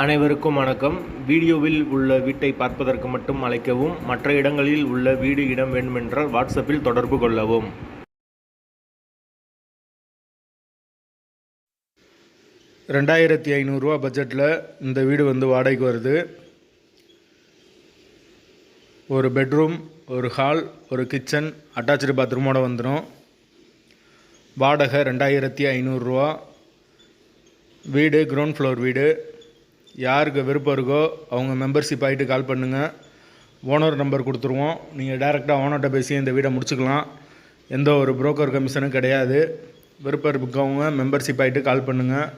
அனைவருக்கும் வணக்கம். வீடியோவில் உள்ள வீட்டை பார்ப்பதற்கு மட்டும் அழைக்கவும். மற்ற இடங்களில் உள்ள வீடு இடம் வேண்டுமென்றால் வாட்ஸ்அப்பில் தொடர்பு கொள்ளவும். $2500 பட்ஜெட்டில் இந்த வீடு வாடகைக்கு வருது. ஒரு பெட்ரூம், ஒரு ஹால், ஒரு கிச்சன், அட்டாச்சு பாத்ரூமோடு வந்துடும். வாடகை $2500. வீடு கிரவுண்ட் ஃப்ளோர் வீடு. யாருக்கு விருப்பம் இருக்கோ அவங்க மெம்பர்ஷிப் ஆகிட்டு கால் பண்ணுங்கள். ஓனர் நம்பர் கொடுத்துருவோம். நீங்கள் டைரெக்டாக ஓனர்கிட்ட பேசி இந்த வீடை முடிச்சுக்கலாம். எந்த ஒரு புரோக்கர் கமிஷனும் கிடையாது. விருப்பம் இருக்கவங்க மெம்பர்ஷிப் ஆகிட்டு கால் பண்ணுங்கள்.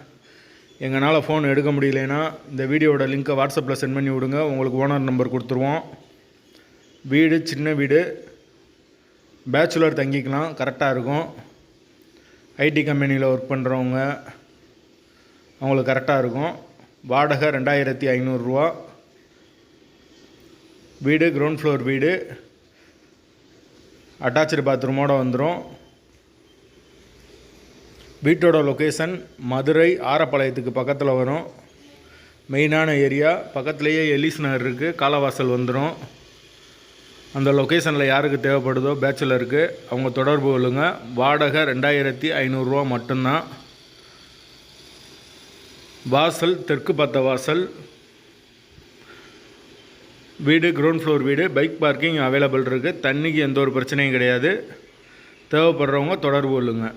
எங்களால் ஃபோன் எடுக்க முடியலைன்னா இந்த வீடியோட லிங்க்கை வாட்ஸ்அப்பில் சென்ட் பண்ணி விடுங்க. உங்களுக்கு ஓனர் நம்பர் கொடுத்துருவோம். வீடு சின்ன வீடு, பேச்சுலர் தங்கிக்கலாம், கரெக்டாக இருக்கும். ஐடி கம்பெனியில் ஒர்க் பண்ணுறவங்க அவங்களுக்கு கரெக்டாக இருக்கும். வாடகை $2500. வீடு கிரவுண்ட் ஃப்ளோர் வீடு, அட்டாச்சு பாத்ரூமோடு வந்துடும். வீட்டோட லொக்கேஷன் மதுரை ஆரப்பாளையத்துக்கு பக்கத்தில் வரும். மெயினான ஏரியா. பக்கத்துலேயே எலிஸ் நகர் இருக்குது. காலவாசல் வந்துடும். அந்த லொக்கேஷனில் யாருக்கு தேவைப்படுதோ பேச்சுலருக்கு அவங்க தொடர்பு கொள்ளுங்க. வாடகை $2500 மட்டும்தான். வாசல் தெற்கு பார்த்த வாசல். வீடு கிரவுண்ட் ஃப்ளோர் வீடு. பைக் பார்க்கிங் அவைலபிள் இருக்குது. தண்ணிக்கு எந்த ஒரு பிரச்சனையும் கிடையாது. தேவைப்படுறவங்க தொடர்பு கொள்ளுங்கள்.